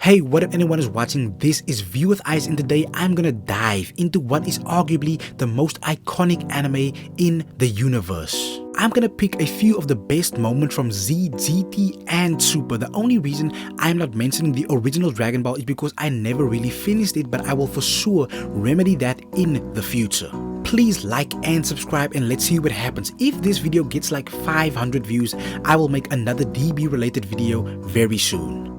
Hey, what up anyone is watching? This is View with Eyes, and today I'm gonna dive into what is arguably the most iconic anime in the universe. I'm gonna pick a few of the best moments from Z, GT, and Super. The only reason I'm not mentioning the original Dragon Ball is because I never really finished it, but I will for sure remedy that in the future. Please like and subscribe, and let's see what happens. If this video gets like 500 views, I will make another DB related video very soon.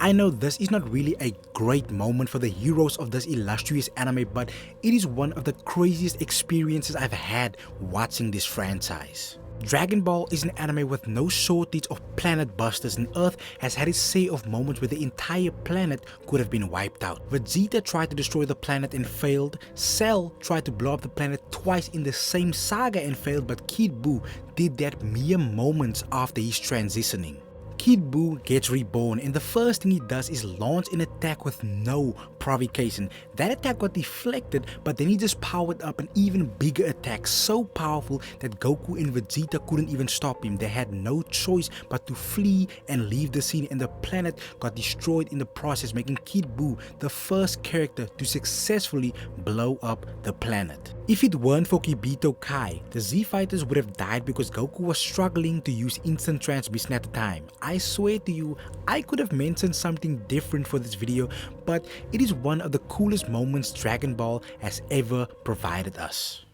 I know this is not really a great moment for the heroes of this illustrious anime, but it is one of the craziest experiences I've had watching this franchise. Dragon Ball is an anime with no shortage of planet busters, and Earth has had its say of moments where the entire planet could have been wiped out. Vegeta tried to destroy the planet and failed, Cell tried to blow up the planet twice in the same saga and failed, but Kid Buu did that mere moments after his transitioning. Kid Buu gets reborn, and the first thing he does is launch an attack with no provocation. That attack got deflected, but then he just powered up an even bigger attack, so powerful that Goku and Vegeta couldn't even stop him. They had no choice but to flee and leave the scene, and the planet got destroyed in the process, making Kid Buu the first character to successfully blow up the planet. If it weren't for Kibito Kai, the Z fighters would have died because Goku was struggling to use instant transmission at the time. I swear to you, I could have mentioned something different for this video, but it is one of the coolest moments Dragon Ball has ever provided us.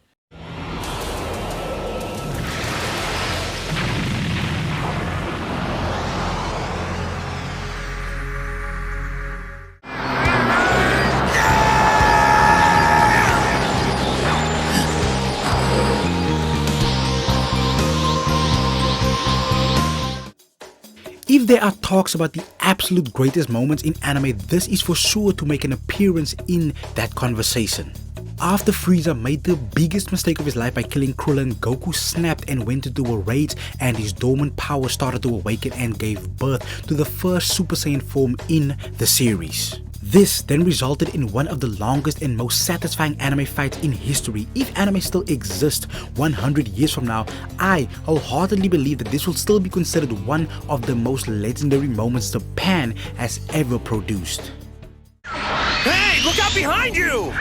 If there are talks about the absolute greatest moments in anime, this is for sure to make an appearance in that conversation. After Frieza made the biggest mistake of his life by killing Krillin, Goku snapped and went into a rage, and his dormant power started to awaken and gave birth to the first Super Saiyan form in the series. This then resulted in one of the longest and most satisfying anime fights in history. If anime still exists 100 years from now, I wholeheartedly believe that this will still be considered one of the most legendary moments Japan has ever produced. Hey, look out behind you!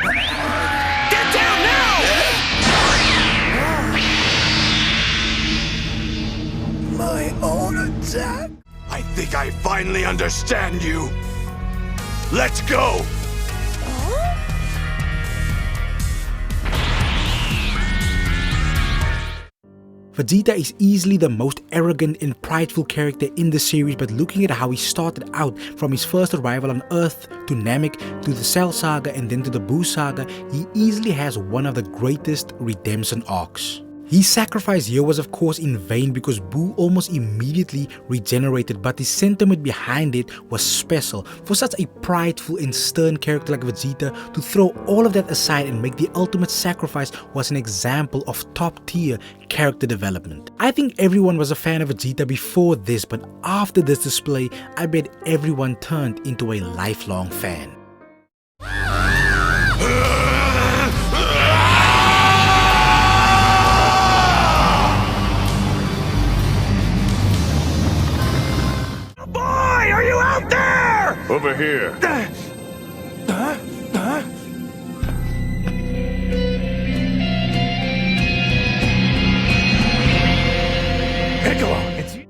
Get down now! My own attack? I think I finally understand you. Let's go! Vegeta is easily the most arrogant and prideful character in the series, but looking at how he started out from his first arrival on Earth to Namek to the Cell Saga and then to the Buu Saga, he easily has one of the greatest redemption arcs. His sacrifice here was of course in vain because Buu almost immediately regenerated, but the sentiment behind it was special. For such a prideful and stern character like Vegeta to throw all of that aside and make the ultimate sacrifice was an example of top tier character development. I think everyone was a fan of Vegeta before this, but after this display, I bet everyone turned into a lifelong fan. Over here. Piccolo, it's you.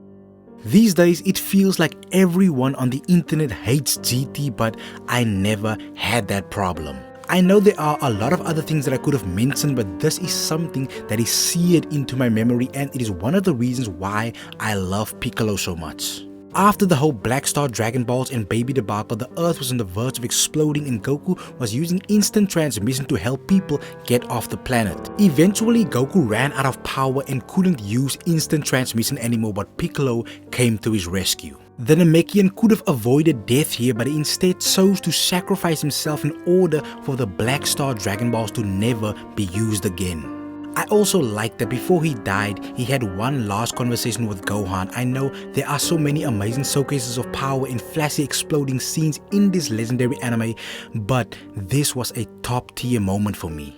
These days, it feels like everyone on the internet hates GT, but I never had that problem. I know there are a lot of other things that I could have mentioned, but this is something that is seared into my memory, and it is one of the reasons why I love Piccolo so much. After the whole Black Star Dragon Balls and Baby debacle, the Earth was on the verge of exploding, and Goku was using instant transmission to help people get off the planet. Eventually, Goku ran out of power and couldn't use instant transmission anymore, but Piccolo came to his rescue. The Namekian could have avoided death here, but he instead chose to sacrifice himself in order for the Black Star Dragon Balls to never be used again. I also like that before he died, he had one last conversation with Gohan. I know there are so many amazing showcases of power and flashy exploding scenes in this legendary anime, but this was a top tier moment for me.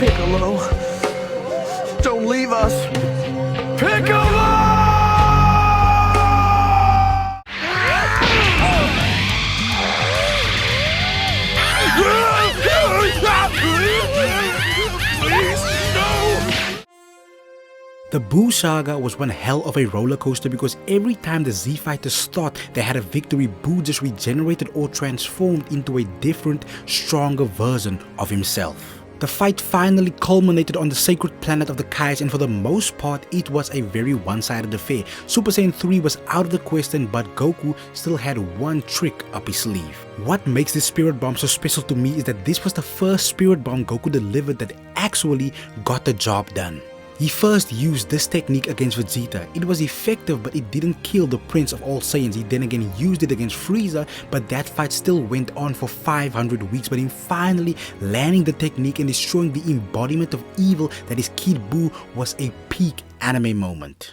Piccolo, don't leave us. Piccolo! Please, no! The Buu saga was one hell of a roller coaster because every time the Z fighters thought they had a victory, Buu just regenerated or transformed into a different, stronger version of himself. The fight finally culminated on the sacred planet of the Kais, and for the most part it was a very one-sided affair. Super Saiyan 3 was out of the question, but Goku still had one trick up his sleeve. What makes this spirit bomb so special to me is that this was the first spirit bomb Goku delivered that actually got the job done. He first used this technique against Vegeta. It was effective, but it didn't kill the Prince of all Saiyans. He then again used it against Frieza, but that fight still went on for 500 weeks. But him finally landing the technique and destroying the embodiment of evil that is Kid Buu was a peak anime moment.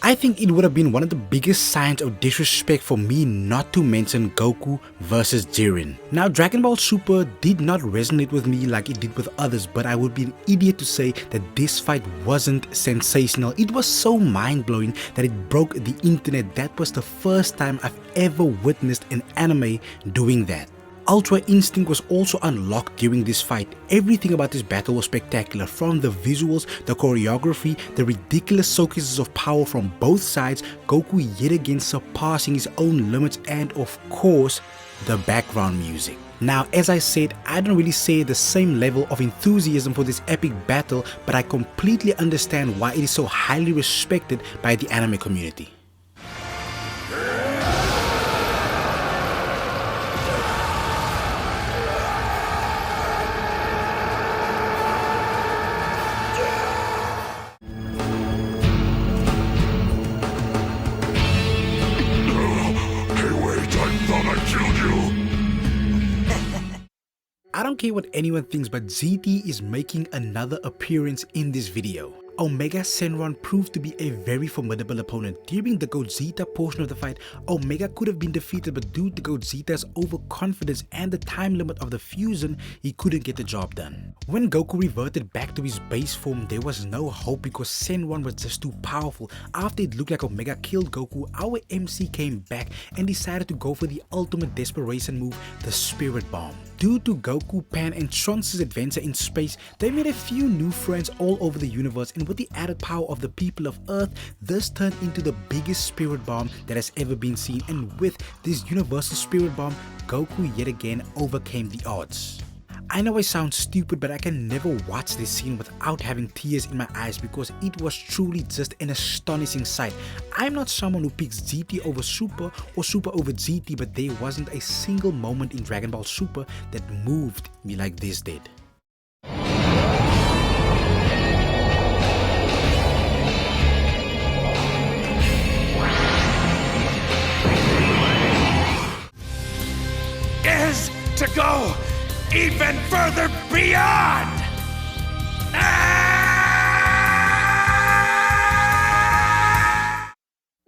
I think it would have been one of the biggest signs of disrespect for me not to mention Goku vs Jiren. Now, Dragon Ball Super did not resonate with me like it did with others, but I would be an idiot to say that this fight wasn't sensational. It was so mind-blowing that it broke the internet. That was the first time I've ever witnessed an anime doing that. Ultra Instinct was also unlocked during this fight. Everything about this battle was spectacular, from the visuals, the choreography, the ridiculous showcases of power from both sides, Goku yet again surpassing his own limits, and of course, the background music. Now, as I said, I don't really share the same level of enthusiasm for this epic battle, but I completely understand why it is so highly respected by the anime community. I don't care what anyone thinks, but ZT is making another appearance in this video. Omega Shenron proved to be a very formidable opponent. During the Gogeta portion of the fight, Omega could have been defeated, but due to Gogeta's overconfidence and the time limit of the fusion, he couldn't get the job done. When Goku reverted back to his base form, there was no hope because Shenron was just too powerful. After it looked like Omega killed Goku, our MC came back and decided to go for the ultimate desperation move, the Spirit Bomb. Due to Goku, Pan, and Trunks' adventure in space, they made a few new friends all over the universe, and with the added power of the people of Earth, this turned into the biggest spirit bomb that has ever been seen. And with this universal spirit bomb, Goku yet again overcame the odds. I know I sound stupid, but I can never watch this scene without having tears in my eyes because it was truly just an astonishing sight. I'm not someone who picks GT over Super or Super over GT, but there wasn't a single moment in Dragon Ball Super that moved me like this did. Is to go even further beyond!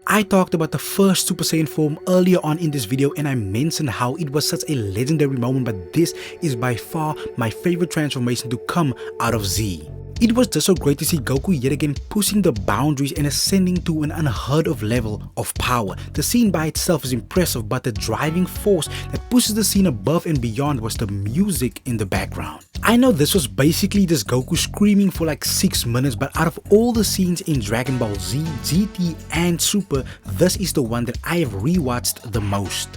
I talked about the first Super Saiyan form earlier on in this video, and I mentioned how it was such a legendary moment, but this is by far my favorite transformation to come out of Z. It was just so great to see Goku yet again pushing the boundaries and ascending to an unheard of level of power. The scene by itself is impressive, but the driving force that pushes the scene above and beyond was the music in the background. I know this was basically just Goku screaming for like 6 minutes, but out of all the scenes in Dragon Ball Z, GT, and Super, this is the one that I have rewatched the most.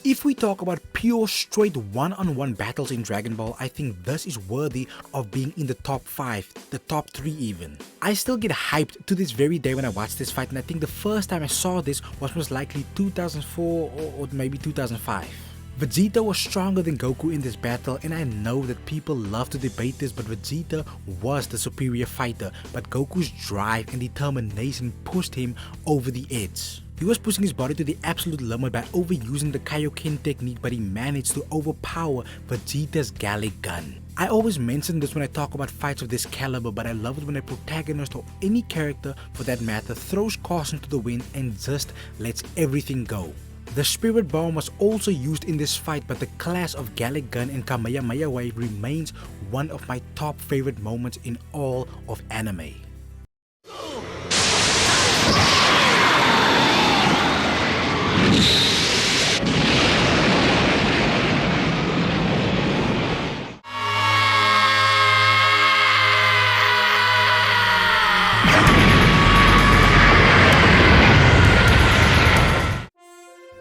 If we talk about pure straight one-on-one battles in Dragon Ball, I think this is worthy of being in the top 5, the top 3 even. I still get hyped to this very day when I watch this fight, and I think the first time I saw this was most likely 2004 or maybe 2005. Vegeta was stronger than Goku in this battle, and I know that people love to debate this, but Vegeta was the superior fighter, but Goku's drive and determination pushed him over the edge. He was pushing his body to the absolute limit by overusing the Kaioken technique, but he managed to overpower Vegeta's Gallic gun. I always mention this when I talk about fights of this caliber, but I love it when a protagonist or any character for that matter throws caution to the wind and just lets everything go. The Spirit Bomb was also used in this fight, but the clash of Gallic Gun and Kamehameha Wave remains one of my top favorite moments in all of anime.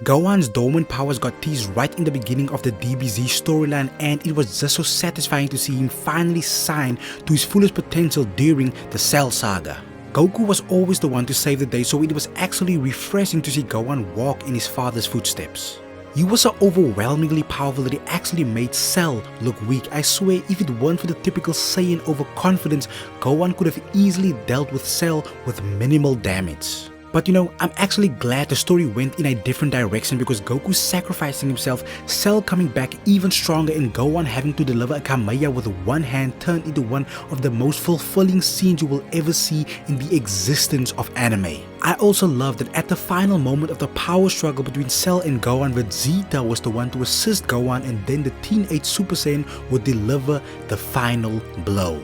Gohan's dormant powers got teased right in the beginning of the DBZ storyline, and it was just so satisfying to see him finally shine to his fullest potential during the Cell Saga. Goku was always the one to save the day, so it was actually refreshing to see Gohan walk in his father's footsteps. He was so overwhelmingly powerful that he actually made Cell look weak. I swear, if it weren't for the typical Saiyan overconfidence, Gohan could have easily dealt with Cell with minimal damage. But you know, I'm actually glad the story went in a different direction, because Goku sacrificing himself, Cell coming back even stronger, and Gohan having to deliver a Kamehameha with one hand turned into one of the most fulfilling scenes you will ever see in the existence of anime. I also love that at the final moment of the power struggle between Cell and Gohan, Vegeta was the one to assist Gohan, and then the teenage Super Saiyan would deliver the final blow.